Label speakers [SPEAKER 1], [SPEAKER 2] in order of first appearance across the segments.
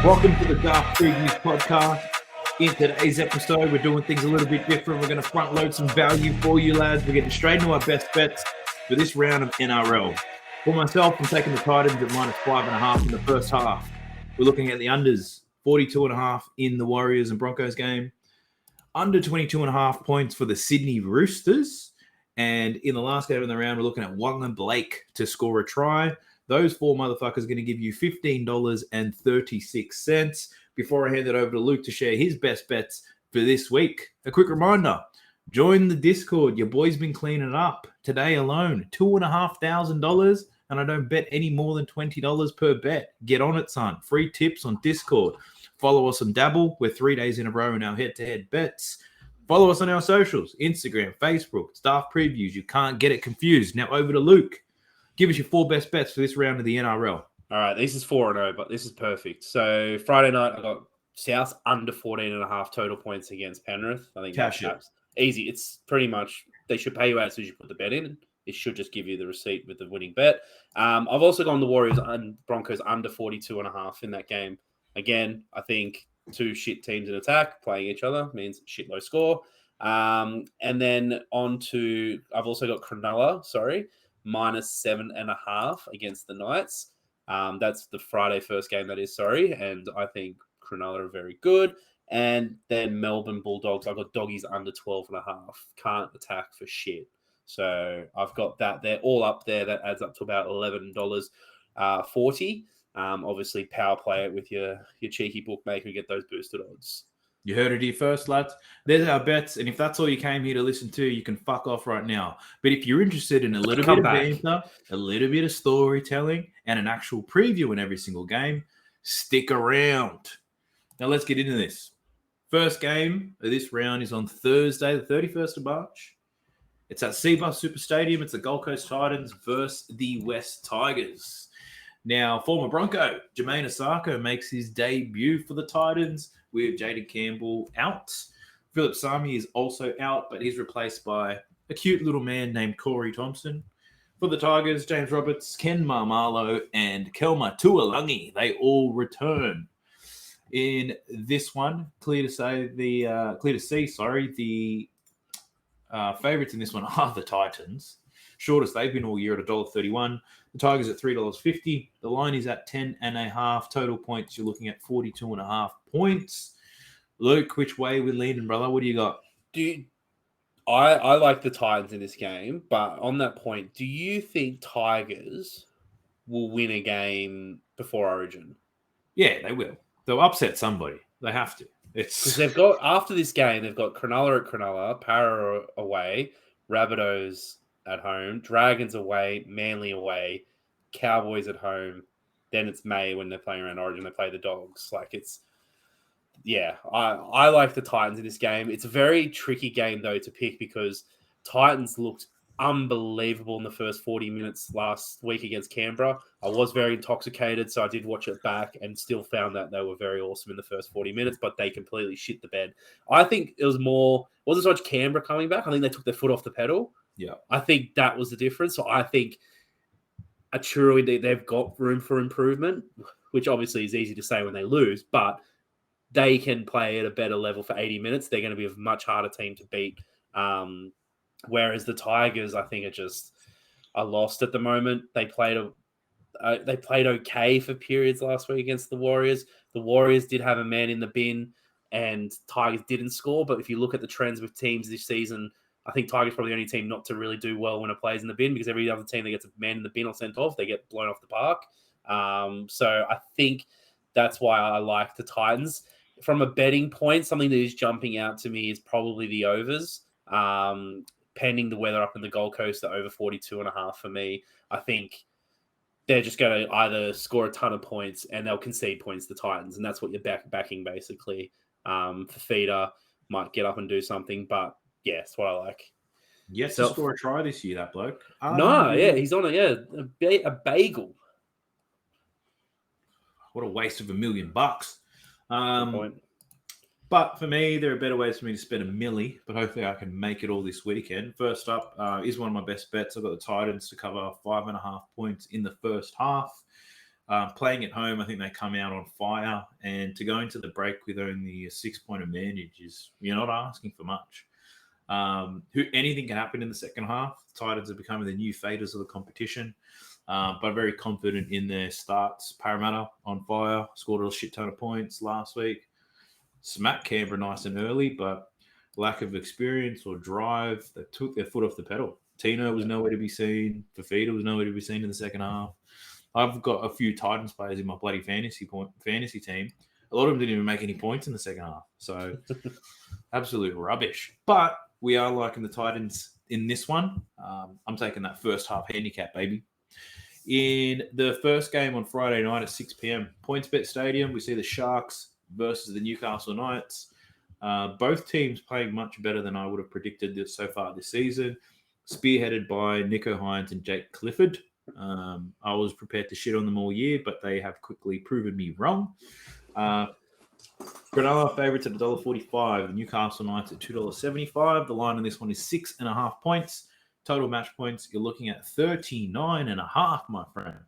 [SPEAKER 1] Welcome to the Daft Previews podcast. In today's episode, we're doing things a little bit different. We're going to front load some value for you lads. We're getting straight into our best bets for this round of NRL. For myself, I'm taking the Titans at -5.5 in the first half. We're looking at the unders, 42.5 in the Warriors and Broncos game. Under 22.5 points for the Sydney Roosters. And in the last game of the round, we're looking at Wanga Blake to score a try. Those four motherfuckers are going to give you $15.36. Before I hand it over to Luke to share his best bets for this week, a quick reminder, join the Discord. Your boy's been cleaning it up. Today alone, $2,500, and I don't bet any more than $20 per bet. Get on it, son. Free tips on Discord. Follow us on Dabble. We're 3 days in a row in our head-to-head bets. Follow us on our socials, Instagram, Facebook, Daft Previews. You can't get it confused. Now over to Luke. Give us your four best bets for this round of the NRL.
[SPEAKER 2] All right, this is 4-0, but this is perfect. So Friday night, I got South under 14.5 total points against Penrith. I think
[SPEAKER 1] Cash
[SPEAKER 2] that's easy. It's pretty much, they should pay you out as soon as you put the bet in. It should just give you the receipt with the winning bet. I've also gone the Warriors and Broncos under 42.5 in that game. Again, I think two shit teams in attack playing each other means shit low score. And then on to, I've also got Cronulla, -7.5 against the Knights. That's the Friday first game, that is, and I think Cronulla are very good. And then Melbourne Bulldogs, I've got doggies under 12.5. Can't attack for shit. So I've got that. They're all up there. That adds up to about $11.40. Obviously, power play it with your cheeky bookmaker and get those boosted odds.
[SPEAKER 1] You heard it here first, lads. There's our bets, and if that's all you came here to listen to, you can fuck off right now. But if you're interested in a little bit of banter, a little bit of storytelling, and an actual preview in every single game, stick around. Now let's get into this. First game of this round is on Thursday, the 31st of March. It's at Seabus Super Stadium. It's the Gold Coast Titans versus the West Tigers. Now, former Bronco Jermaine Osako makes his debut for the Titans with Jaden Campbell out. Philip Sami is also out, but he's replaced by a cute little man named Corey Thompson. For the Tigers, James Roberts, Ken Marmalo, and Kelma Tuolangi, they all return. In this one, clear to see the favourites in this one are the Titans. Shortest they've been all year at $1.31. The Tigers at $3.50. The line is at 10.5. Total points, you're looking at 42.5 points. Luke, which way we leaning, brother? What do you got?
[SPEAKER 2] I like the Titans in this game, but on that point, do you think Tigers will win a game before Origin?
[SPEAKER 1] Yeah, they will. They'll upset somebody. They have to.
[SPEAKER 2] Because they've got, after this game, they've got Cronulla at Cronulla, Para away, Rabbitohs at home, Dragons away, Manly away, Cowboys at home. Then it's May when they're playing around Origin. They play the Dogs. I like the Titans in this game. It's a very tricky game, though, to pick because Titans looked unbelievable in the first 40 minutes last week against Canberra. I was very intoxicated, so I did watch it back and still found that they were very awesome in the first 40 minutes, but they completely shit the bed. I think it wasn't so much Canberra coming back. I think they took their foot off the pedal.
[SPEAKER 1] Yeah,
[SPEAKER 2] I think that was the difference. So I think truly they've got room for improvement, which obviously is easy to say when they lose, but they can play at a better level for 80 minutes. They're going to be a much harder team to beat. Whereas the Tigers, I think, are lost at the moment. They played okay for periods last week against the Warriors. The Warriors did have a man in the bin, and Tigers didn't score. But if you look at the trends with teams this season, I think Tigers probably the only team not to really do well when it plays in the bin, because every other team that gets a man in the bin or sent off, they get blown off the park. So I think that's why I like the Titans. From a betting point, something that is jumping out to me is probably the overs. Pending the weather up in the Gold Coast, the over 42.5 for me. I think they're just going to either score a ton of points and they'll concede points to the Titans, and that's what you're backing basically. Fafita might get up and do something, but yeah, that's what I like.
[SPEAKER 1] Yes, to score a try this year, that bloke.
[SPEAKER 2] He's on a bagel.
[SPEAKER 1] What a waste of $1 million. But for me, there are better ways for me to spend a milli, but hopefully I can make it all this weekend. First up is one of my best bets. I've got the Titans to cover 5.5 points in the first half. Playing at home, I think they come out on fire. And to go into the break with only a 6-point advantage you're not asking for much. Anything can happen in the second half. The Titans are becoming the new faders of the competition. But very confident in their starts. Parramatta on fire, scored a shit ton of points last week. Smacked Canberra nice and early, but lack of experience or drive, they took their foot off the pedal. Tino was nowhere to be seen. Fafita was nowhere to be seen in the second half. I've got a few Titans players in my bloody fantasy team. A lot of them didn't even make any points in the second half. So absolute rubbish. But we are liking the Titans in this one. I'm taking that first half handicap, baby. In the first game on Friday night at 6 p.m, PointsBet Stadium, we see the Sharks versus the Newcastle Knights. Both teams playing much better than I would have predicted so far this season. Spearheaded by Nico Hines and Jake Clifford. I was prepared to shit on them all year, but they have quickly proven me wrong. Cronulla favourites at $1.45. The Newcastle Knights at $2.75. The line on this one is 6.5 points. Total match points, you're looking at 39.5, my friend.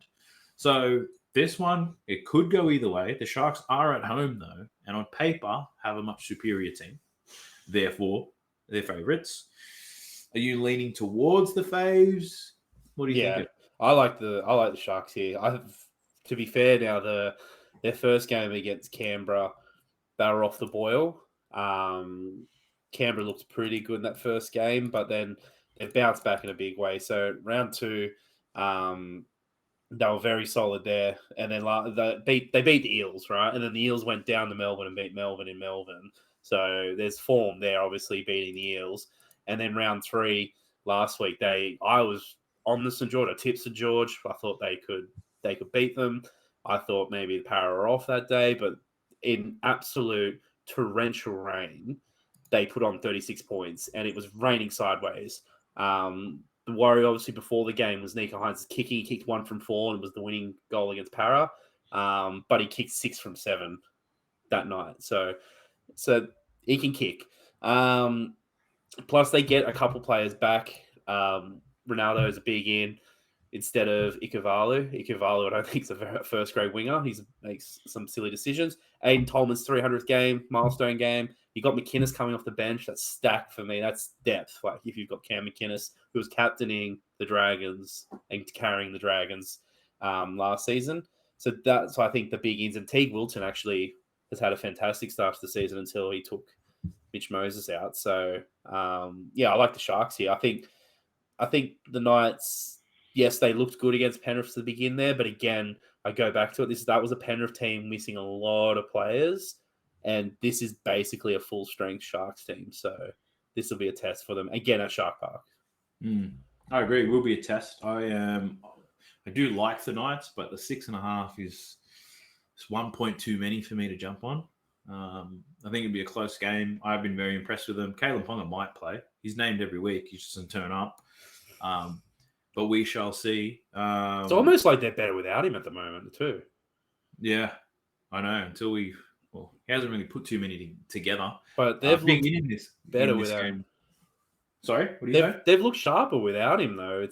[SPEAKER 1] So this one, it could go either way. The Sharks are at home, though, and on paper have a much superior team. Therefore, they're favourites. Are you leaning towards the faves? What do you think?
[SPEAKER 2] I like the Sharks here. To be fair, now their first game against Canberra, they were off the boil. Canberra looked pretty good in that first game, but then they've bounced back in a big way. So round 2, they were very solid there, and then they beat the Eels, right? And then the Eels went down to Melbourne and beat Melbourne in Melbourne. So there's form there, obviously beating the Eels. And then round 3 last week, I was on the St George. I tipped St George. I thought they could beat them. I thought maybe the Para were off that day, but in absolute torrential rain, they put on 36 points, and it was raining sideways. The worry, obviously, before the game was Nico Hines kicking. He kicked 1 from 4 and was the winning goal against Para. But he kicked 6 from 7 that night. So he can kick. Plus, they get a couple players back. Ronaldo is a big in instead of Ikevalu. Ikevalu, I don't think, is a first-grade winger. He makes some silly decisions. Aiden Tolman's 300th game, milestone game. You got McInnes coming off the bench. That's stacked for me. That's depth. Like if you've got Cam McInnes, who was captaining the Dragons and carrying the Dragons last season. So I think the big ins. And Teague Wilton actually has had a fantastic start to the season until he took Mitch Moses out. So I like the Sharks here. I think the Knights, yes, they looked good against Penrith to begin there, but again, I go back to it. That was a Penrith team missing a lot of players. And this is basically a full-strength Sharks team. So this will be a test for them, again, at Shark Park.
[SPEAKER 1] I agree. It will be a test. I do like the Knights, but the 6.5 is 1 point too many for me to jump on. I think it'd be a close game. I've been very impressed with him. Kalen Ponga might play. He's named every week. He just doesn't turn up. But we shall see.
[SPEAKER 2] It's almost like they're better without him at the moment, too.
[SPEAKER 1] Yeah, I know. He hasn't really put too many together.
[SPEAKER 2] But they've looked better
[SPEAKER 1] in this
[SPEAKER 2] without
[SPEAKER 1] game.
[SPEAKER 2] him.
[SPEAKER 1] Sorry, what do you say?
[SPEAKER 2] They've looked sharper without him, though.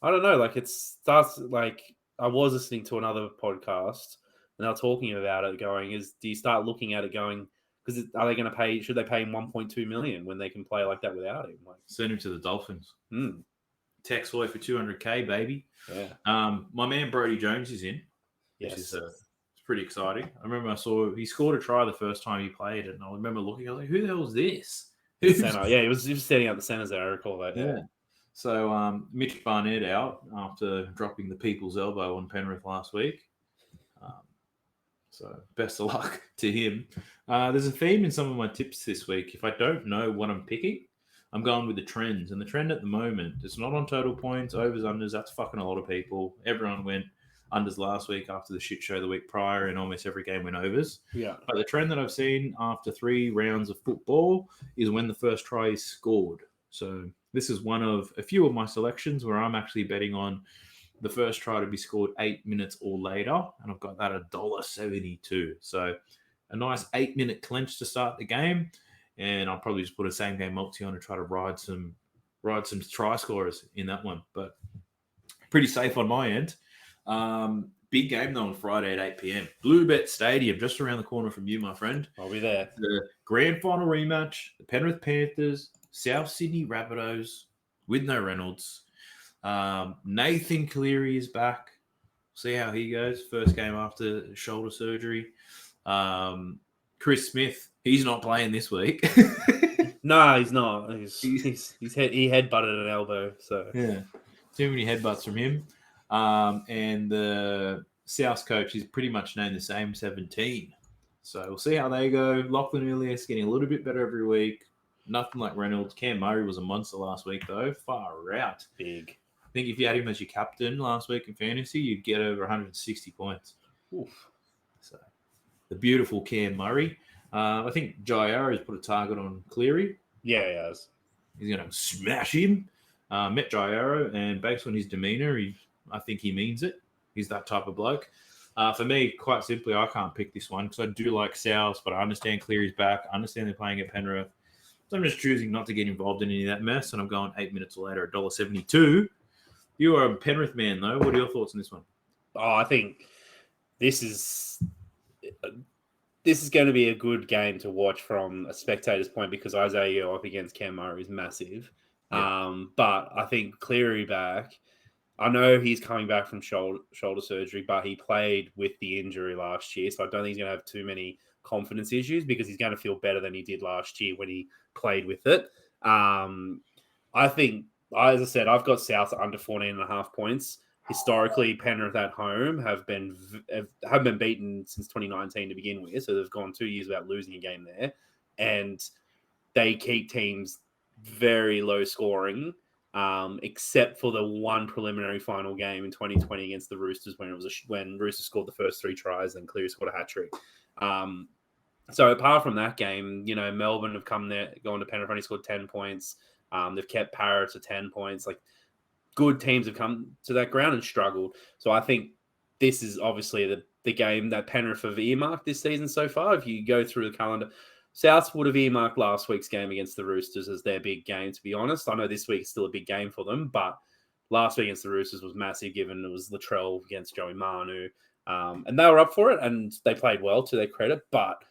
[SPEAKER 2] I don't know. Like it starts like I was listening to another podcast, and they're talking about it. Do you start looking at it going? Because are they going to pay? Should they pay him $1.2 million when they can play like that without him?
[SPEAKER 1] Send him to the Dolphins. Tex Hoy for $200K, baby.
[SPEAKER 2] Yeah.
[SPEAKER 1] My man Brodie Jones is in, which is it's pretty exciting. I remember he scored a try the first time he played, and I remember looking. I was like, "Who the hell is this?"
[SPEAKER 2] Center. Yeah, he was standing out the centers there. I recall that. Yeah.
[SPEAKER 1] So Mitch Barnett out after dropping the people's elbow on Penrith last week. So best of luck to him. There's a theme in some of my tips this week. If I don't know what I'm picking, I'm going with the trends. And the trend at the moment, it's not on total points, overs, unders. That's fucking a lot of people. Everyone went unders last week after the shit show the week prior, and almost every game went overs.
[SPEAKER 2] Yeah.
[SPEAKER 1] But the trend that I've seen after 3 rounds of football is when the first try is scored. So this is one of a few of my selections where I'm actually betting on the first try to be scored 8 minutes or later, and I've got that at $1.72. So a nice 8-minute clinch to start the game, and I'll probably just put a same game multi on to try to ride some try scorers in that one. But pretty safe on my end. Big game, though, on Friday at 8 p.m. Bluebet Stadium, just around the corner from you, my friend.
[SPEAKER 2] I'll be there.
[SPEAKER 1] The grand final rematch, the Penrith Panthers, South Sydney Rabbitohs with no Reynolds. Nathan Cleary is back. See how he goes. First game after shoulder surgery. Chris Smith, he's not playing this week.
[SPEAKER 2] No, he's not. He headbutted an elbow. So
[SPEAKER 1] yeah, too many headbutts from him. And the South coach is pretty much named the same 17. So we'll see how they go. Lachlan Ilias getting a little bit better every week. Nothing like Reynolds. Cam Murray was a monster last week, though. Far out.
[SPEAKER 2] Big.
[SPEAKER 1] I think if you had him as your captain last week in fantasy, you'd get over 160 points.
[SPEAKER 2] Oof.
[SPEAKER 1] So the beautiful Cam Murray. I think Jairo has put a target on Cleary.
[SPEAKER 2] Yeah, he has.
[SPEAKER 1] He's going to smash him. Met Jairo, and based on his demeanour, I think he means it. He's that type of bloke. For me, quite simply, I can't pick this one because I do like South, but I understand Cleary's back. I understand they're playing at Penrith. So I'm just choosing not to get involved in any of that mess, and I'm going 8 minutes later at $1.72. You are a Penrith man, though. What are your thoughts on this one?
[SPEAKER 2] Oh, I think this is going to be a good game to watch from a spectator's point because Isaiah up against Cam Murray is massive. Yeah. But I think Cleary back. I know he's coming back from shoulder surgery, but he played with the injury last year, so I don't think he's going to have too many confidence issues because he's going to feel better than he did last year when he played with it. I think, as I said, I've got South under 14.5 points. Historically, Penrith at home have been beaten since 2019 to begin with, so they've gone 2 years without losing a game there, and they keep teams very low scoring, except for the one preliminary final game in 2020 against the Roosters when Roosters scored the first 3 tries and Cleary scored a hat trick. So apart from that game, Melbourne have gone to Penrith, only scored 10 points. They've kept Parra to 10 points. Like, good teams have come to that ground and struggled. So I think this is obviously the game that Penrith have earmarked this season so far. If you go through the calendar, Souths would have earmarked last week's game against the Roosters as their big game, to be honest. I know this week is still a big game for them, but last week against the Roosters was massive given it was Latrell against Joey Manu. And they were up for it, and they played well to their credit. But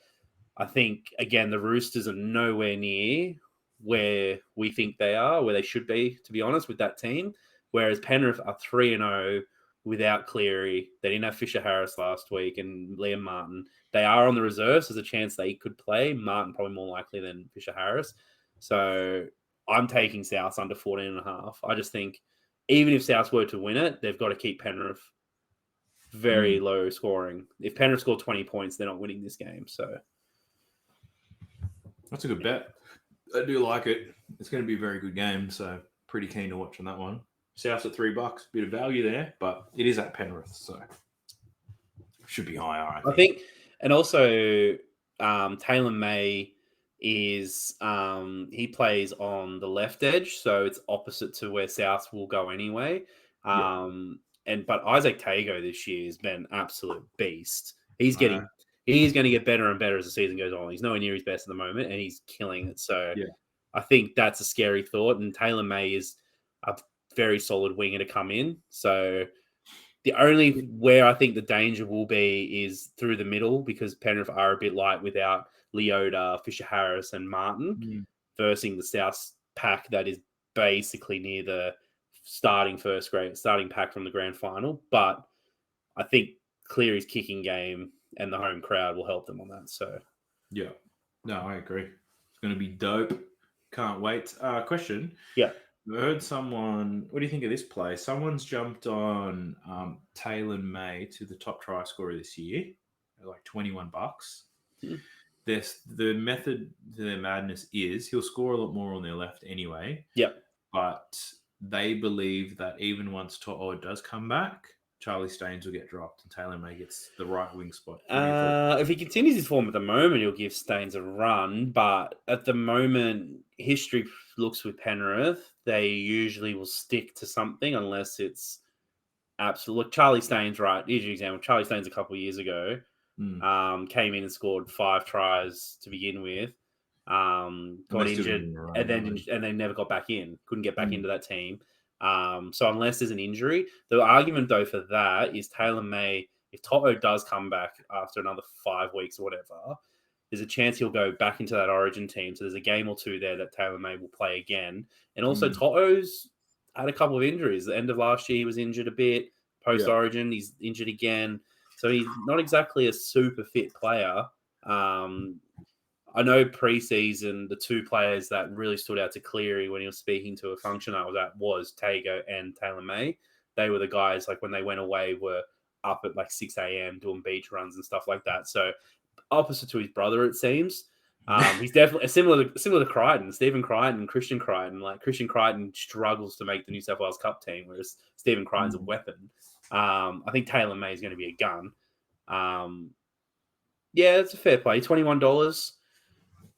[SPEAKER 2] I think, again, the Roosters are nowhere near where we think they are, where they should be, to be honest, with that team. Whereas Penrith are 3-0 without Cleary. They didn't have Fisher Harris last week and Liam Martin. They are on the reserves. There's a chance they could play. Martin probably more likely than Fisher Harris. So I'm taking South under 14.5. I just think even if South were to win it, they've got to keep Penrith very low scoring. If Penrith score 20 points, they're not winning this game. So
[SPEAKER 1] that's a good bet. I do like it. It's going to be a very good game, so pretty keen to watch on that one. South's at $3, bit of value there, but it is at Penrith, so should be higher.
[SPEAKER 2] I think. And also, Taylor May is he plays on the left edge, so it's opposite to where South will go anyway. But Isaac Tago this year has been an absolute beast. He's going to get better and better as the season goes on. He's nowhere near his best at the moment, and he's killing it. So I think that's a scary thought. And Taylor May is a very solid winger to come in. So the only where I think the danger will be is through the middle because Penrith are a bit light without Leota, Fisher Harris, and Martin versing the South pack that is basically near the starting pack from the grand final. But I think Cleary's kicking game and the home crowd will help them on that. So,
[SPEAKER 1] yeah. No, I agree. It's going to be dope. Can't wait. Question.
[SPEAKER 2] Yeah.
[SPEAKER 1] I heard someone, what do you think of this play? Someone's jumped on Taylor May to the top try scorer this year, like $21. The method to their madness is he'll score a lot more on their left anyway.
[SPEAKER 2] Yep.
[SPEAKER 1] But they believe that even once To'o does come back, Charlie Staines will get dropped and Taylor May gets the right wing spot.
[SPEAKER 2] If he continues his form at the moment, he'll give Staines a run. But at the moment, history looks with Penrith, they usually will stick to something unless it's absolute. Look, Charlie Staines, right? Here's your example. Charlie Staines a couple of years ago came in and scored 5 tries to begin with. Got injured and then never got back in. Couldn't get back into that team. So unless there's an injury, the argument though for that is Taylor May, if Toto does come back after another 5 weeks or whatever, there's a chance he'll go back into that Origin team. So there's a game or two there that Taylor May will play again. And also Toto's had a couple of injuries. The end of last year, he was injured a bit. Post-Origin, he's injured again. So he's not exactly a super fit player. I know preseason, the two players that really stood out to Cleary when he was speaking to a function I was at was Tago and Taylor May. They were the guys, like, when they went away, were up at like 6 a.m. doing beach runs and stuff like that. So opposite to his brother, it seems. He's definitely similar to Crichton, Stephen Crichton, Christian Crichton. Like, Christian Crichton struggles to make the New South Wales Cup team, whereas Stephen Crichton's a weapon. I think Taylor May is going to be a gun. Yeah, it's a fair play. $21.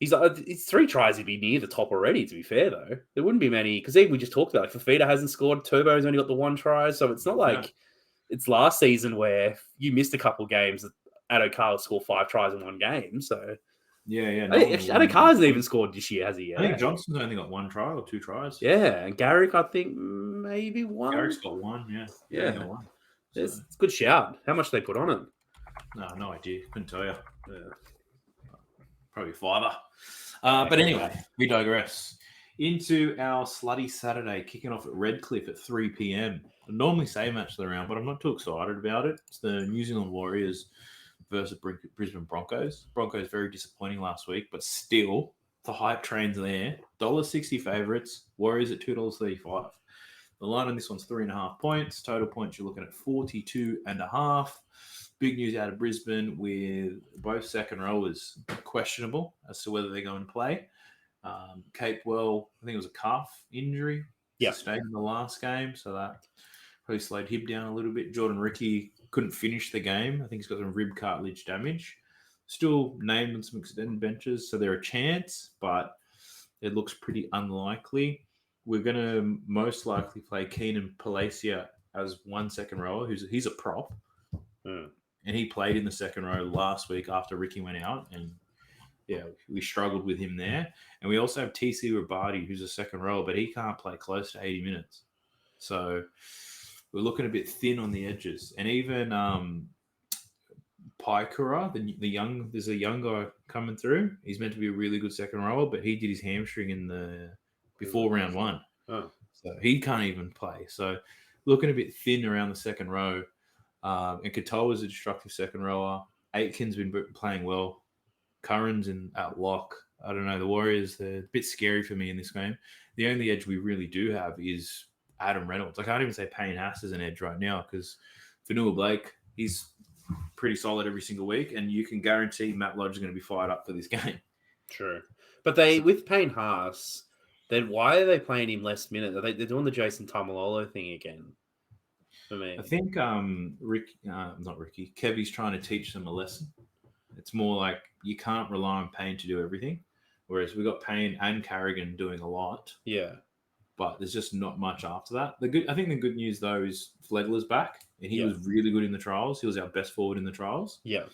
[SPEAKER 2] He's 3 tries. He'd be near the top already, to be fair, though. There wouldn't be many, because even we just talked about, like, Fafita hasn't scored. Turbo's only got the 1 try. So it's not like it's last season where you missed a couple games. Addo-Carr scored 5 tries in 1 game. So
[SPEAKER 1] yeah.
[SPEAKER 2] Addo-Carr hasn't even scored this year, has he?
[SPEAKER 1] I think Johnson's only got 1 try or 2 tries.
[SPEAKER 2] Yeah, and Garrick, I think maybe 1.
[SPEAKER 1] Garrick's got 1, yeah. Got 1.
[SPEAKER 2] It's a good shout. How much they put on it?
[SPEAKER 1] No idea. Couldn't tell you. Probably $5. But anyway, we digress. Into our slutty Saturday, kicking off at Redcliffe at 3 p.m. I normally say match of the round, but I'm not too excited about it. It's the New Zealand Warriors versus Brisbane Broncos. Broncos very disappointing last week, but still, the hype train's there. $1.60 favourites. Warriors at $2.35. The line on this one's 3.5 points. Total points, you're looking at 42.5. Big news out of Brisbane with both second rowers questionable as to whether they're going to play. Capewell, I think it was a calf injury. Sustained in the last game, so that probably slowed him down a little bit. Jordan Ricky couldn't finish the game. I think he's got some rib cartilage damage. Still named on some extended benches, so they're a chance, but it looks pretty unlikely. We're going to most likely play Keenan Palacia as 1 second rower. He's a prop. And he played in the second row last week after Ricky went out. And, yeah, we struggled with him there. And we also have TC Rabadi, who's a second rower, but he can't play close to 80 minutes. So we're looking a bit thin on the edges. And even Paikura, there's a young guy coming through. He's meant to be a really good second rower, but he did his hamstring before round 1. So he can't even play. So looking a bit thin around the second row. And Katoa's a destructive second rower. Aitken's been playing well. Curran's at lock. I don't know. The Warriors, they're a bit scary for me in this game. The only edge we really do have is Adam Reynolds. I can't even say Payne Haas is an edge right now because Fanua Blake, he's pretty solid every single week, and you can guarantee Matt Lodge is going to be fired up for this game.
[SPEAKER 2] True. But with Payne Haas, then why are they playing him less minutes? They're doing the Jason Tamalolo thing again. For me.
[SPEAKER 1] I think not Ricky, Kevy's trying to teach them a lesson. It's more like you can't rely on Payne to do everything, whereas we got Payne and Carrigan doing a lot.
[SPEAKER 2] Yeah,
[SPEAKER 1] but there's just not much after that. I think the good news though is Flegler's back, and he was really good in the trials. He was our best forward in the trials.
[SPEAKER 2] Yeah,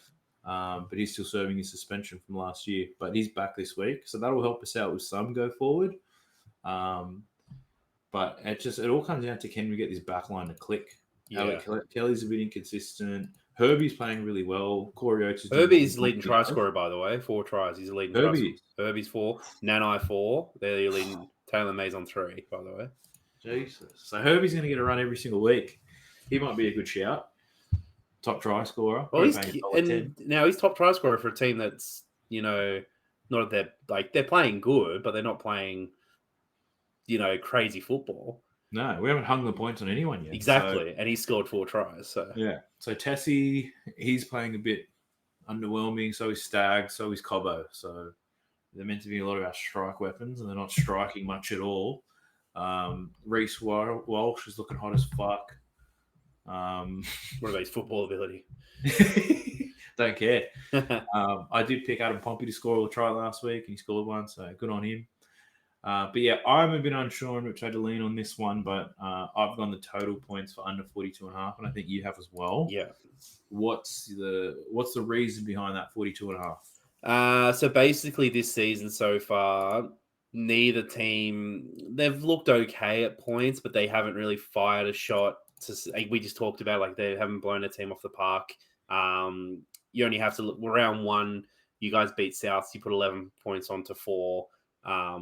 [SPEAKER 1] but he's still serving his suspension from last year. But he's back this week, so that'll help us out with some go forward. But it all comes down to can we get this back line to click. Yeah. Kelly's a bit inconsistent. Herbie's playing really well. Corey Oates is
[SPEAKER 2] Herbie's leading try scorer, by the way. 4 tries. He's a leading try scorer. Herbie's 4. Nanai 4. They're your leading. Taylor May's on 3, by the way.
[SPEAKER 1] Jesus. So Herbie's going to get a run every single week. He might be a good shout. Top try scorer.
[SPEAKER 2] Well, now he's top try scorer for a team that's, not that they're playing good, but they're not playing, crazy football.
[SPEAKER 1] No, we haven't hung the points on anyone yet.
[SPEAKER 2] Exactly, and he scored 4 tries. So
[SPEAKER 1] yeah, so Tessie, he's playing a bit underwhelming. So is Stagg, so is Cobbo. So they're meant to be a lot of our strike weapons, and they're not striking much at all. Reece Walsh is looking hot as fuck.
[SPEAKER 2] What about his football ability?
[SPEAKER 1] Don't care. I did pick Adam Pompey to score a try last week, and he scored 1, so good on him. But yeah, I'm a bit unsure on which I had to lean on this one, but I've gone the total points for under 42.5, and I think you have as well.
[SPEAKER 2] Yeah.
[SPEAKER 1] What's the reason behind that 42.5?
[SPEAKER 2] So basically this season so far, neither team, they've looked okay at points, but they haven't really fired a shot. We just talked about, like, they haven't blown a team off the park. You only have to look round one. You guys beat South. You put 11 points onto 4,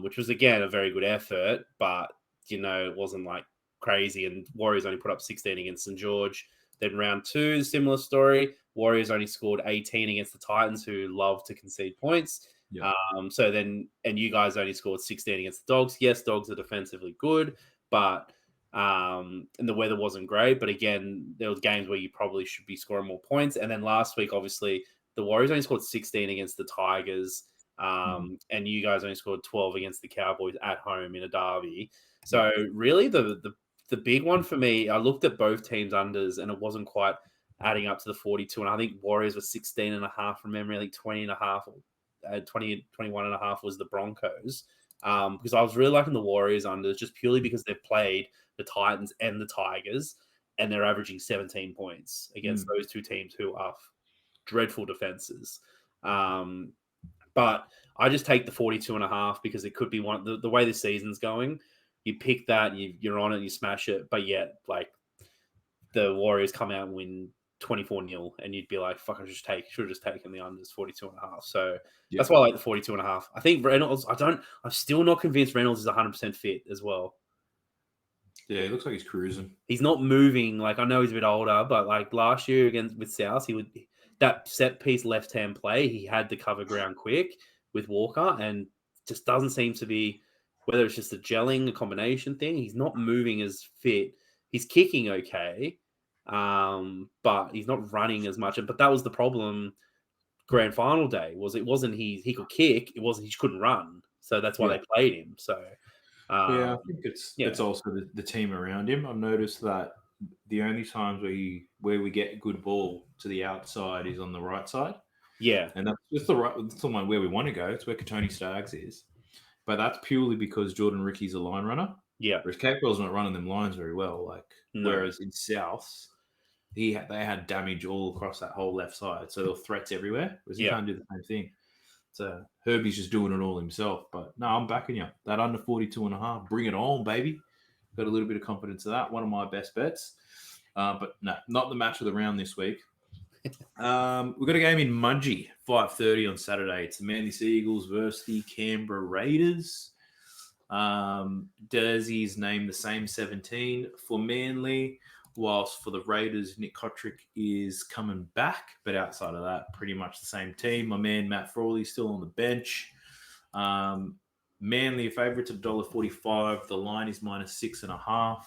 [SPEAKER 2] which was, again, a very good effort, but, it wasn't like crazy. And Warriors only put up 16 against St. George. Then round 2, similar story. Warriors only scored 18 against the Titans, who love to concede points.
[SPEAKER 1] Yeah.
[SPEAKER 2] And you guys only scored 16 against the Dogs. Yes, Dogs are defensively good, but and the weather wasn't great. But again, there was games where you probably should be scoring more points. And then last week, obviously, the Warriors only scored 16 against the Tigers, and you guys only scored 12 against the Cowboys at home in a derby. So really, the big one for me, I looked at both teams' unders, and it wasn't quite adding up to the 42. And I think Warriors were 16.5 from memory, I think 20.5. 21.5 was the Broncos, because I was really liking the Warriors unders just purely because they've played the Titans and the Tigers, and they're averaging 17 points against those two teams who are dreadful defenses. But I just take the 42.5 because it could be one the way the season's going. You pick that, you're on it, you smash it, but yet, like, the Warriors come out and win 24-0, and you'd be like, fuck, should have just taken the unders 42.5. So that's why I like the 42.5. I think Reynolds, I'm still not convinced Reynolds is 100% fit as well.
[SPEAKER 1] Yeah, he looks like he's cruising.
[SPEAKER 2] He's not moving. Like, I know he's a bit older, but like last year with South, that set piece left-hand play, he had to cover ground quick with Walker, and just doesn't seem to be, whether it's just a gelling, a combination thing, he's not moving as fit. He's kicking okay, but he's not running as much. But that was the problem grand final day, it wasn't he could kick, it wasn't he couldn't run. So that's why they played him. So
[SPEAKER 1] I think it's also the team around him. I've noticed that the only times where we get a good ball to the outside is on the right side.
[SPEAKER 2] Yeah.
[SPEAKER 1] And that's just that's the one where we want to go. It's where Katoni Staggs is. But that's purely because Jordan Ricky's a line runner.
[SPEAKER 2] Yeah.
[SPEAKER 1] Whereas Capewell's not running them lines very well. Whereas in South, they had damage all across that whole left side. So there were threats everywhere. Whereas he can't do the same thing. So Herbie's just doing it all himself. But no, I'm backing you. That under 42.5, bring it on, baby. Got a little bit of confidence in that. One of my best bets. But no, not the match of the round this week. We've got a game in Mudgee, 5:30 on Saturday. It's the Manly Seagulls versus the Canberra Raiders. Jersey's named the same 17 for Manly, whilst for the Raiders, Nick Kotrick is coming back. But outside of that, pretty much the same team. My man Matt Frawley's still on the bench. Manly favourites at $1.45. The line is -6.5.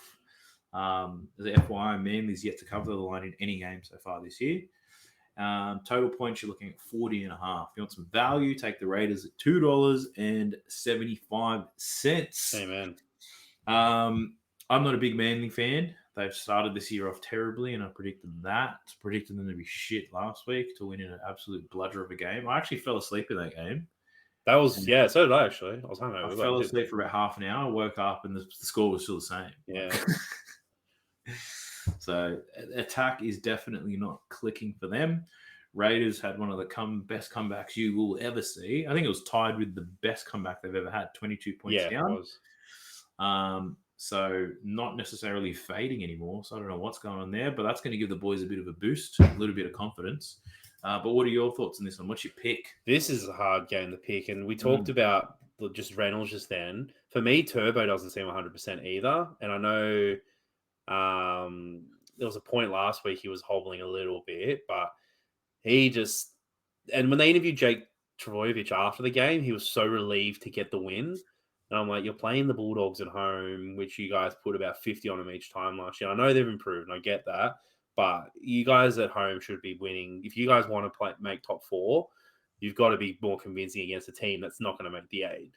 [SPEAKER 1] As a FYI, Manly's yet to cover the line in any game so far this year. Total points, you're looking at 40.5. If you want some value, take the Raiders at $2.75.
[SPEAKER 2] Amen.
[SPEAKER 1] I'm not a big Manly fan. They've started this year off terribly, and I predicted that. Predicted them to be shit last week to win in an absolute bludger of a game. I actually fell asleep in that game.
[SPEAKER 2] That was, so did I actually. I
[SPEAKER 1] fell asleep for about half an hour, woke up, and the score was still the same.
[SPEAKER 2] Yeah.
[SPEAKER 1] So attack is definitely not clicking for them. Raiders had one of the best comebacks you will ever see. I think it was tied with the best comeback they've ever had, 22 points down.
[SPEAKER 2] It was.
[SPEAKER 1] So not necessarily fading anymore. So I don't know what's going on there, but that's going to give the boys a bit of a boost, a little bit of confidence. But what are your thoughts on this one? What's your pick?
[SPEAKER 2] This is a hard game to pick, and we talked about just Reynolds just then. For me, Turbo doesn't seem 100% either, and I know there was a point last week he was hobbling a little bit, but he just... And when they interviewed Jake Trbojevic after the game, he was so relieved to get the win. And I'm like, you're playing the Bulldogs at home, which you guys put about 50 on them each time last year. I know they've improved, and I get that. But you guys at home should be winning. If you guys want to make top 4, you've got to be more convincing against a team that's not going to make the 8.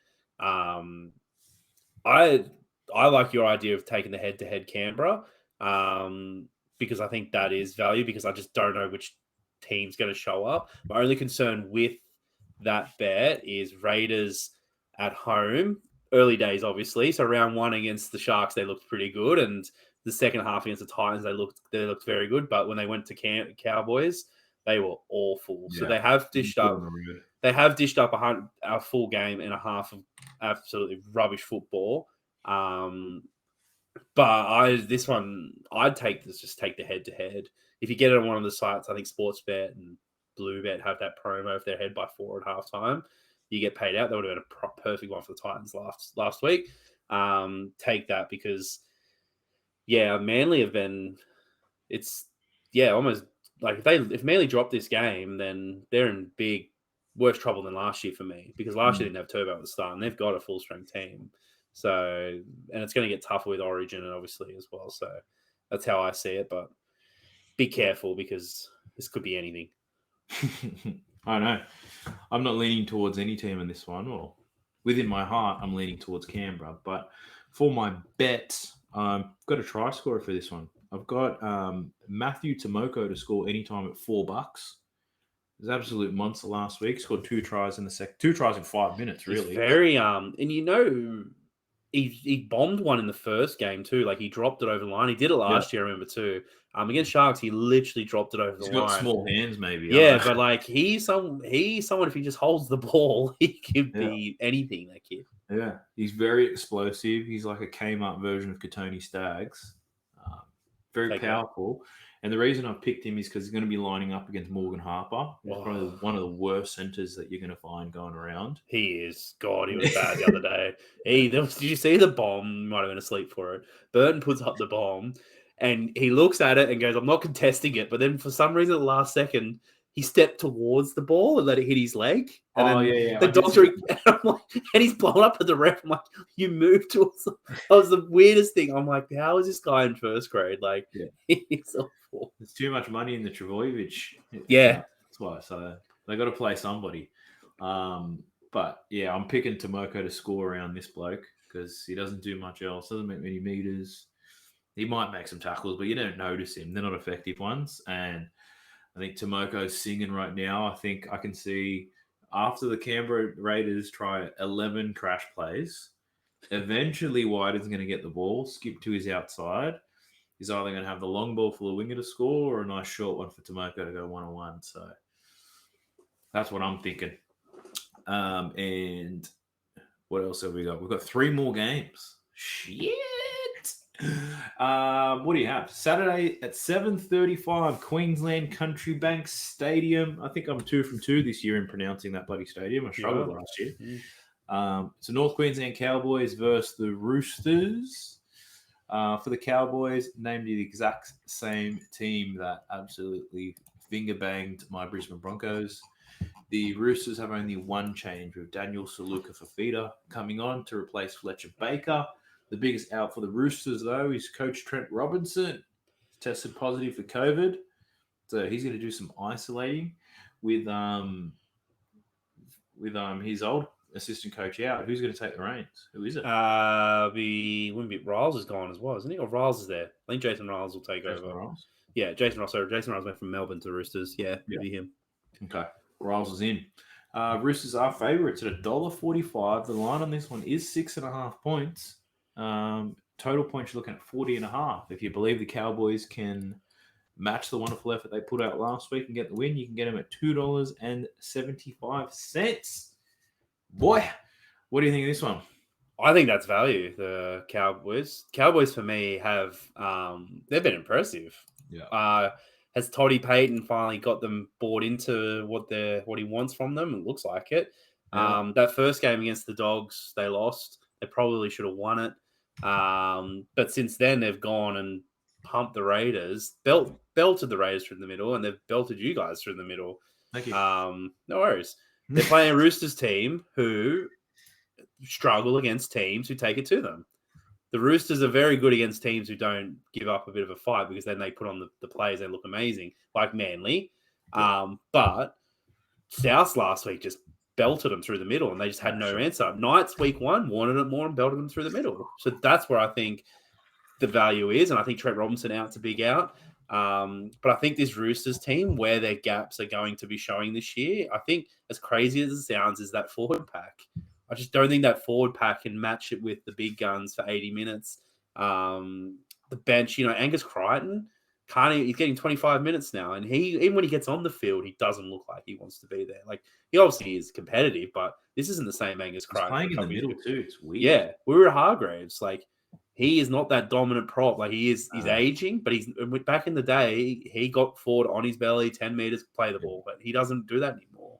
[SPEAKER 2] I like your idea of taking the head-to-head Canberra because I think that is value, because I just don't know which team's going to show up. My only concern with that bet is Raiders at home. Early days, obviously. So round 1 against the Sharks, they looked pretty good, and the second half against the Titans, they looked very good. But when they went to Cowboys, They were awful. So
[SPEAKER 1] Yeah.
[SPEAKER 2] they have dished
[SPEAKER 1] Good
[SPEAKER 2] up.
[SPEAKER 1] on the road.
[SPEAKER 2] They have dished up a full game and a half of absolutely rubbish football. But this one, I'd take the head to head. If you get it on one of the sites, I think Sportsbet and Bluebet have that promo. If they're ahead by 4 at halftime, you get paid out. That would have been a perfect one for the Titans last week. Take that because, Manly have been. It's almost like if Manly drop this game, then they're in worse trouble than last year for me because last year didn't have Turbo at the start and they've got a full strength team. So, and it's going to get tougher with Origin and obviously as well. So that's how I see it. But be careful because this could be anything.
[SPEAKER 1] I know. I'm not leaning towards any team in this one, or within my heart, I'm leaning towards Canberra. But for my bets, I've got a try scorer for this one. I've got Matthew Tomoko to score anytime at $4. It was an absolute monster last week. Scored 2 tries in the second, 2 tries in 5 minutes, really.
[SPEAKER 2] He's very and he bombed one in the first game too. Like he dropped it over the line. He did it last year, I remember too. Against Sharks, he literally dropped it over the line.
[SPEAKER 1] He's got small hands, maybe.
[SPEAKER 2] Yeah, but like he's someone. If he just holds the ball, he can be anything. That kid.
[SPEAKER 1] Yeah, he's very explosive. He's like a Kmart version of Katoni Staggs. Very powerful. And the reason I picked him is because he's going to be lining up against Morgan Harper. Probably one of the worst centers that you're going to find going around.
[SPEAKER 2] He is. God, he was bad the other day. Did you see the bomb? Might have been asleep for it. Burton puts up the bomb and he looks at it and goes, I'm not contesting it. But then for some reason, at the last second, he stepped towards the ball and let it hit his leg. And the dogs are, and he's blown up at the ref. I'm like, you moved towards them. That was the weirdest thing. I'm like, how is this guy in first grade? Like, he's awful.
[SPEAKER 1] There's too much money in the Travojevic.
[SPEAKER 2] Yeah.
[SPEAKER 1] That's why. So they got to play somebody. But yeah, I'm picking Tomoko to score around this bloke because he doesn't do much else. Doesn't make many meters. He might make some tackles, but you don't notice him. They're not effective ones. And I think Tomoko's singing right now. I think I can see after the Canberra Raiders try 11 crash plays, eventually Whiten's going to get the ball, skip to his outside. He's either going to have the long ball for the winger to score or a nice short one for Tomoko to go 1-on-1. So that's what I'm thinking. And what else have we got? We've got 3 more games. Shit. What do you have? Saturday at 7:35, Queensland Country Bank Stadium. I think I'm 2 from 2 this year in pronouncing that bloody stadium. I struggled last year. So North Queensland Cowboys versus the Roosters. For the Cowboys, named the exact same team that absolutely finger banged my Brisbane Broncos. The Roosters have only one change with Daniel Saluka-Fafita coming on to replace Fletcher Baker. The biggest out for the Roosters, though, is Coach Trent Robinson. Tested positive for COVID. So he's going to do some isolating with his old assistant coach out. Who's going to take the reins? Who is it?
[SPEAKER 2] Riles is gone as well, isn't he? Or Riles is there. I think Jason Riles will take over.
[SPEAKER 1] Riles?
[SPEAKER 2] Yeah, Jason Riles. So Jason Riles went from Melbourne to Roosters. Yeah, it'll be him.
[SPEAKER 1] Okay. Riles is in. Roosters are favourites at $1.45. The line on this one is 6.5 points. Total points you're looking at 40.5. If you believe the Cowboys can match the wonderful effort they put out last week and get the win, you can get them at $2.75. Boy, what do you think of this one?
[SPEAKER 2] I think that's value. The Cowboys for me have they've been impressive.
[SPEAKER 1] Yeah.
[SPEAKER 2] Has Toddy Payton finally got them bought into what he wants from them? It looks like it. Yeah. That first game against the Dogs, they lost. They probably should have won it. But since then, they've gone and pumped the Raiders, belted the Raiders through the middle, and they've belted you guys through the middle.
[SPEAKER 1] Thank you.
[SPEAKER 2] No worries. They're playing a Roosters team who struggle against teams who take it to them. The Roosters are very good against teams who don't give up a bit of a fight because then they put on the plays, they look amazing, like Manly. But South last week just belted them through the middle and they just had no answer. Knights week 1 wanted it more and belted them through the middle. So that's where I think the value is. And I think Trent Robinson out's a big out. But I think this Roosters team, where their gaps are going to be showing this year, I think as crazy as it sounds, is that forward pack. I just don't think that forward pack can match it with the big guns for 80 minutes. The bench, Angus Crichton, He's getting 25 minutes now, and even when he gets on the field, he doesn't look like he wants to be there. Like, he obviously is competitive, but this isn't the same Angus
[SPEAKER 1] He's
[SPEAKER 2] Crichton.
[SPEAKER 1] playing in the middle too. It's weird.
[SPEAKER 2] Yeah, we were at Hargraves. Like, he is not that dominant prop. Like, he's aging, but back in the day, he got forward on his belly, 10 meters, play the ball, but he doesn't do that anymore.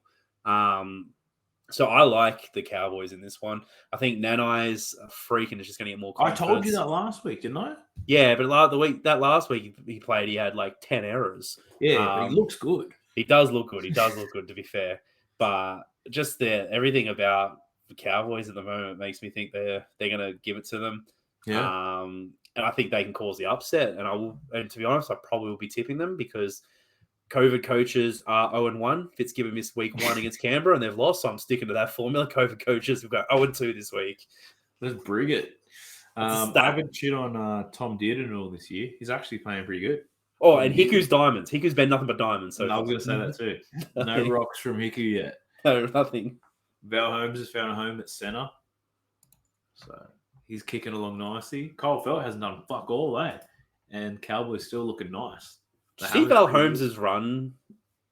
[SPEAKER 2] So I like the Cowboys in this one. I think Nanai's a freak and is just going to get more confidence.
[SPEAKER 1] I told you that last week, didn't I?
[SPEAKER 2] Yeah, but last week he played, he had like 10 errors.
[SPEAKER 1] Yeah, but he looks good.
[SPEAKER 2] He does look good. He does look good, to be fair. But just everything about the Cowboys at the moment makes me think they're going to give it to them.
[SPEAKER 1] Yeah.
[SPEAKER 2] And I think they can cause the upset. And to be honest, I probably will be tipping them because COVID coaches are 0-1. Fitzgibbon missed week 1 against Canberra and they've lost. So I'm sticking to that formula. COVID coaches have got 0-2 this week.
[SPEAKER 1] Let's bring it. I haven't shit on Tom Dearden all this year. He's actually playing pretty good.
[SPEAKER 2] Oh, and Hiku's diamonds. Hiku's been nothing but diamonds. So
[SPEAKER 1] I was going to say that too. No rocks from Hiku yet.
[SPEAKER 2] No, nothing.
[SPEAKER 1] Val Holmes has found a home at centre. So he's kicking along nicely. Cole Felt hasn't done fuck all, and Cowboys still looking nice.
[SPEAKER 2] See Val Holmes' run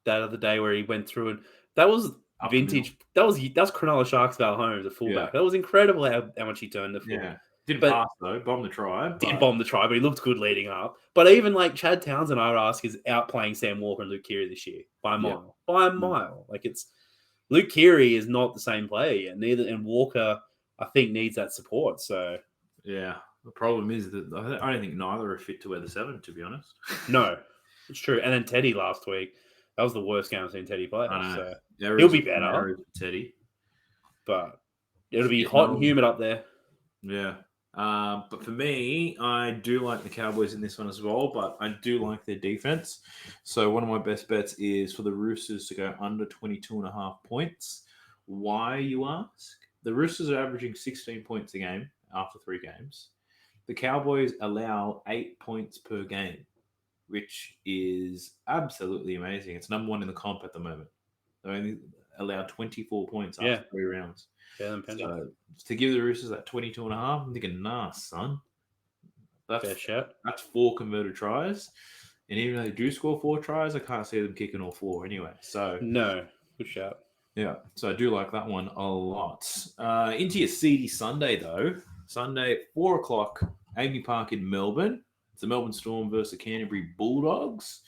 [SPEAKER 2] that other day where he went through, and that was vintage. That was Cronulla Sharks Val Holmes, a fullback. Yeah. That was incredible how much he turned the football.
[SPEAKER 1] Yeah. Didn't pass though, bombed the try.
[SPEAKER 2] Did bomb the try, but he looked good leading up. But even like Chad Townsend, I would ask, is outplaying Sam Walker and Luke Keary this year by a mile. Yeah. By a mile. Like, it's Luke Keary is not the same player yet. And Walker, I think, needs that support. So
[SPEAKER 1] yeah. The problem is that I don't think neither are fit to wear the 7, to be honest.
[SPEAKER 2] No. It's true. And then Teddy last week, that was the worst game I've seen Teddy play.
[SPEAKER 1] I know.
[SPEAKER 2] So
[SPEAKER 1] yeah,
[SPEAKER 2] he'll be better.
[SPEAKER 1] Teddy.
[SPEAKER 2] But it'll be hot and humid up there.
[SPEAKER 1] Yeah. But for me, I do like the Cowboys in this one as well, but I do like their defense. So one of my best bets is for the Roosters to go under 22.5 points. Why, you ask? The Roosters are averaging 16 points a game after 3 games. The Cowboys allow 8 points per game, which is absolutely amazing. It's number 1 in the comp at the moment. They only allowed 24 points after 3 rounds.
[SPEAKER 2] Yeah,
[SPEAKER 1] so to give the Roosters that 22.5, I'm thinking, nah, son. That's 4 converted tries. And even though they do score 4 tries, I can't see them kicking all 4 anyway. So
[SPEAKER 2] no, good shout.
[SPEAKER 1] Yeah, so I do like that one a lot. Into your seedy Sunday, though. Sunday at 4 o'clock, Amy Park in Melbourne. It's the Melbourne Storm versus the Canterbury Bulldogs.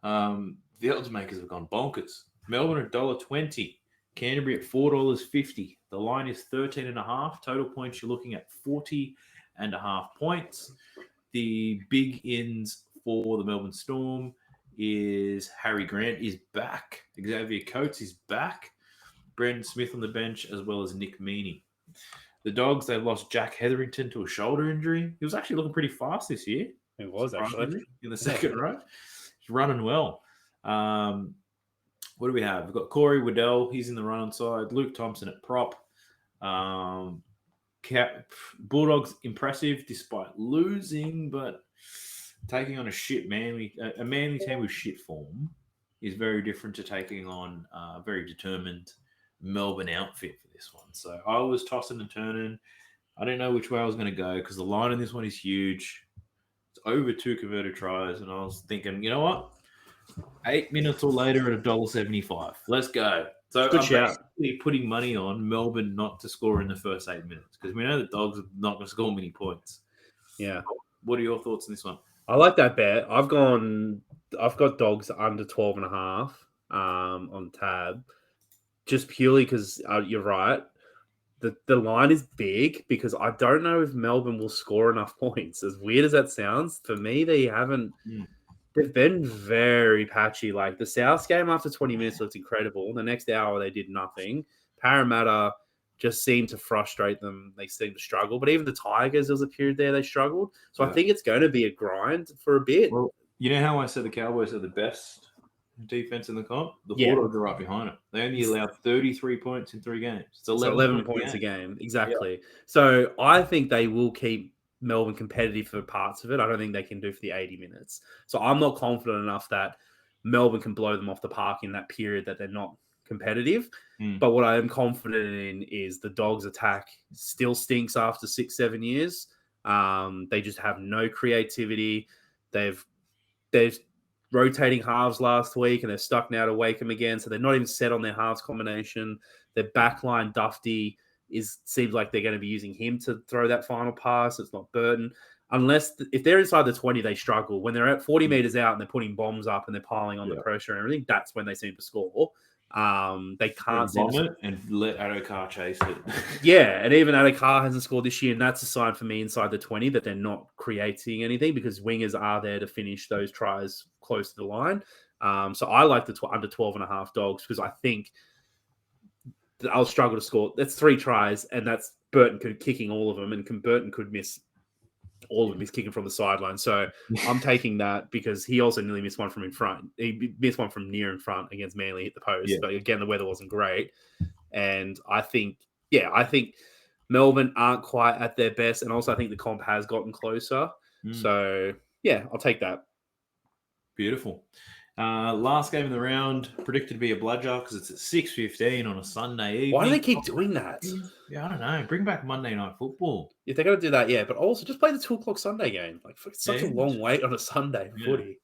[SPEAKER 1] The odds makers have gone bonkers. Melbourne at $1.20. Canterbury at $4.50. The line is 13.5. Total points, you're looking at 40.5 points. The big ins for the Melbourne Storm is Harry Grant is back. Xavier Coates is back. Brandon Smith on the bench, as well as Nick Meaney. The Dogs, they've lost Jack Hetherington to a shoulder injury. He was actually looking pretty fast this year.
[SPEAKER 2] He was, actually.
[SPEAKER 1] In the second row. He's running well. What do we have? We've got Corey Waddell. He's in the run-on side. Luke Thompson at prop. Bulldogs impressive despite losing, but taking on a manly team with shit form is very different to taking on a very determined Melbourne outfit for this one. So I was tossing and turning. I didn't know which way I was going to go because the line in this one is huge. It's over 2 converted tries, and I was thinking, you know what? 8 minutes or later at $1.75. Let's go. So I'm basically putting money on Melbourne not to score in the first 8 minutes because we know the Dogs are not going to score many points.
[SPEAKER 2] Yeah.
[SPEAKER 1] What are your thoughts on this one?
[SPEAKER 2] I like that bet. I've got Dogs under 12.5 on tab, just purely because you're right. The line is big because I don't know if Melbourne will score enough points. As weird as that sounds, for me, they haven't. They've been very patchy. Like the South game after 20 minutes looked incredible. The next hour, they did nothing. Parramatta just seemed to frustrate them. They seemed to struggle. But even the Tigers, there was a period there they struggled. So I think it's going to be a grind for a bit.
[SPEAKER 1] Well, you know how I said the Cowboys are the best defense in the comp? The Bulldogs are right behind it. They only allowed 33 points in 3 games. It's 11
[SPEAKER 2] points a game. Exactly. Yeah. So I think they will keep Melbourne competitive for parts of it. I don't think they can do for the 80 minutes. So I'm not confident enough that Melbourne can blow them off the park in that period that they're not competitive. But what I am confident in is the Dogs' attack still stinks after 6-7 years. They just have no creativity. They've they're rotating halves last week and they're stuck now to Wakeham again. So they're not even set on their halves combination. Their backline, Dufty, seems like they're going to be using him to throw that final pass. It's not Burton. If they're inside the 20, they struggle. When they're at 40 meters out and they're putting bombs up and they're piling on the pressure and everything, that's when they seem to score. They can't seem
[SPEAKER 1] to and let Adokar chase it.
[SPEAKER 2] Yeah, and even Adokar hasn't scored this year, and that's a sign for me inside the 20 that they're not creating anything because wingers are there to finish those tries close to the line. So I like the under 12.5 dogs because I think that I'll struggle to score. That's 3 tries, and that's Burton kicking all of them, and Burton could miss all of them. He's kicking from the sideline. So I'm taking that because he also nearly missed one from in front. He missed one from near in front against Manly, hit the post. Yeah. But again, the weather wasn't great. And I think Melbourne aren't quite at their best. And also I think the comp has gotten closer. So, yeah, I'll take that.
[SPEAKER 1] Beautiful. Last game of the round, predicted to be a bludger because it's at 6:15 on a Sunday evening.
[SPEAKER 2] Why do they keep doing that?
[SPEAKER 1] Yeah, I don't know. Bring back Monday Night Football.
[SPEAKER 2] If they're going to do that, yeah. But also just play the 2 o'clock Sunday game. Like, it's such a long wait on a Sunday for footy.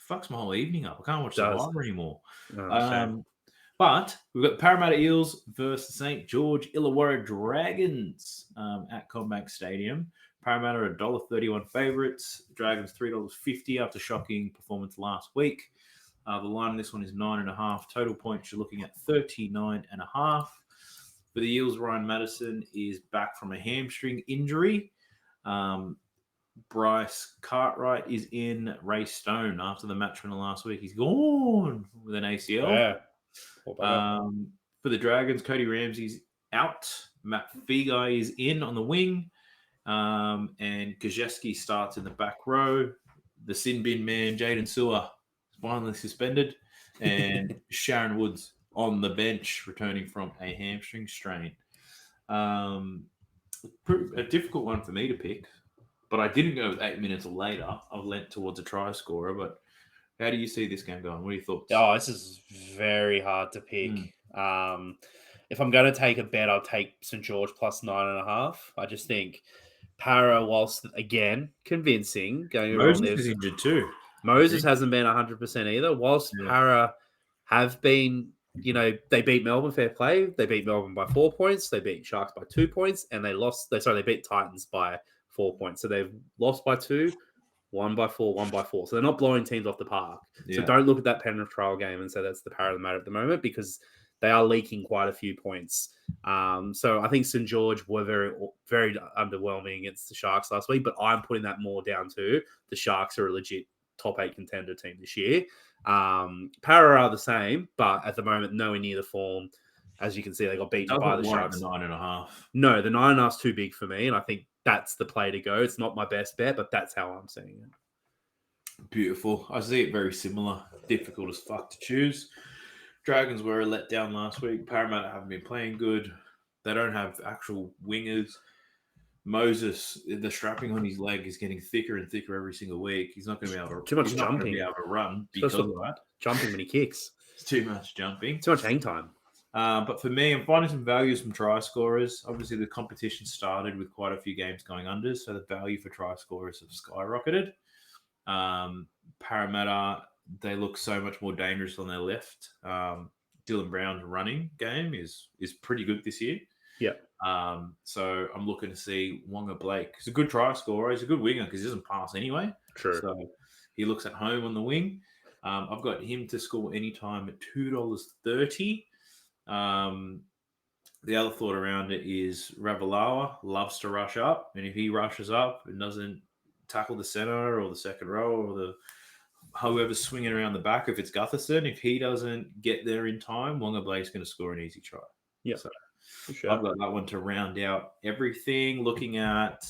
[SPEAKER 1] Fucks my whole evening up. I can't watch Survivor anymore.
[SPEAKER 2] Oh,
[SPEAKER 1] but we've got Paramedic Eels versus St. George Illawarra Dragons at Combank Stadium. Parramatta are $1.31 favourites. Dragons $3.50 after shocking performance last week. The line in this one is 9.5. Total points you're looking at 39.5. For the Eels, Ryan Madison is back from a hamstring injury. Bryce Cartwright is in. Ray Stone, after the match winner last week, he's gone with an ACL.
[SPEAKER 2] Yeah.
[SPEAKER 1] For the Dragons, Cody Ramsey's out. Matt Feagai is in on the wing. And Gajewski starts in the back row. The sin bin man, Jaden Sewer, finally suspended, and Sharon Woods on the bench, returning from a hamstring strain. A difficult one for me to pick, but I didn't go with 8 minutes or later. I've leant towards a try scorer, but how do you see this game going? What are your thoughts?
[SPEAKER 2] Oh, this is very hard to pick. If I'm going to take a bet, I'll take St. George plus 9.5. I just think Para, whilst, again, convincing, going around
[SPEAKER 1] Moses is injured too.
[SPEAKER 2] Moses hasn't been 100% either. Whilst Para have been, they beat Melbourne, fair play. They beat Melbourne by 4 points. They beat Sharks by 2 points. And they beat Titans by 4 points. So they've lost by 2, won by 4, won by 4. So they're not blowing teams off the park. Yeah. So don't look at that Penrith trial game and say that's the Para that matter at the moment because they are leaking quite a few points. So I think St. George were very, very underwhelming against the Sharks last week, but I'm putting that more down to the Sharks are a legit top 8 contender team this year. Para are the same, but at the moment, nowhere near the form. As you can see, they got beaten by the Sharks.
[SPEAKER 1] The 9.5.
[SPEAKER 2] No, the 9.5 is too big for me, and I think that's the play to go. It's not my best bet, but that's how I'm seeing it.
[SPEAKER 1] Beautiful. I see it very similar. Difficult as fuck to choose. Dragons were a letdown last week. Parramatta haven't been playing good. They don't have actual wingers. Moses, the strapping on his leg is getting thicker and thicker every single week. He's not going to be able to
[SPEAKER 2] too much jumping.
[SPEAKER 1] Be able to run because of that.
[SPEAKER 2] Jumping when he kicks.
[SPEAKER 1] It's too much jumping.
[SPEAKER 2] Too much hang time.
[SPEAKER 1] But for me, I'm finding some values from try scorers. Obviously, the competition started with quite a few games going under, so the value for try scorers have skyrocketed. Parramatta, they look so much more dangerous on their left. Dylan Brown's running game is pretty good this year.
[SPEAKER 2] Yeah.
[SPEAKER 1] So I'm looking to see Wonga Blake. He's a good try scorer. He's a good winger because he doesn't pass anyway.
[SPEAKER 2] True.
[SPEAKER 1] So he looks at home on the wing. I've got him to score anytime at $2.30. The other thought around it is Ravalawa loves to rush up, and if he rushes up and doesn't tackle the center or the second row or whoever's swinging around the back, if it's Gutherson, if he doesn't get there in time, Wonga Blake's going to score an easy try.
[SPEAKER 2] Yeah,
[SPEAKER 1] so
[SPEAKER 2] sure.
[SPEAKER 1] I've got that one to round out everything. Looking at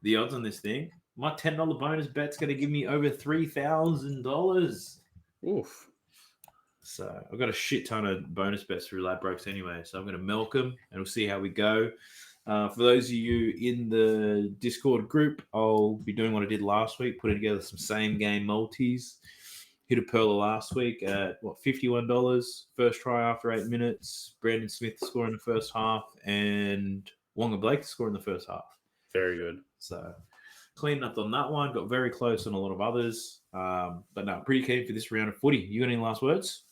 [SPEAKER 1] the odds on this thing, my $10 bonus bet's going to give me over $3,000.
[SPEAKER 2] Oof.
[SPEAKER 1] So I've got a shit ton of bonus bets through Ladbrokes anyway. So I'm going to milk them and we'll see how we go. For those of you in the Discord group, I'll be doing what I did last week, putting together some same game multis. Hit a perler last week at $51. First try after 8 minutes. Brandon Smith to score in the first half and Wonga Blake to score in the first half.
[SPEAKER 2] Very good.
[SPEAKER 1] So cleaned up on that one. Got very close on a lot of others. But no, pretty keen for this round of footy. You got any last words?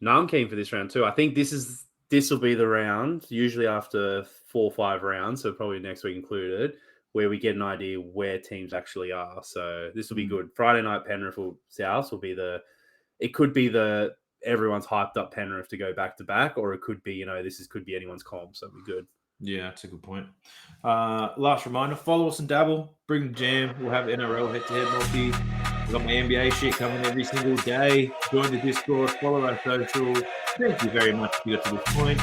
[SPEAKER 2] No, I'm keen for this round too. I think this will be the round, usually after 4 or 5 rounds, so probably next week included, where we get an idea where teams actually are. So this will be good. Friday night Penrith or South will be it could be everyone's hyped up Penrith to go back to back, or it could be, could be anyone's comp, so it'll be good.
[SPEAKER 1] Yeah, that's a good point. Last reminder, follow us and dabble. Bring the jam. We'll have NRL head-to-head multi. We've got my NBA shit coming every single day. Join the Discord. Follow our social. Thank you very much if you got to this point.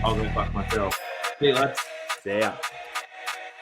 [SPEAKER 1] I'll go fuck myself. See you, lads.
[SPEAKER 2] See ya.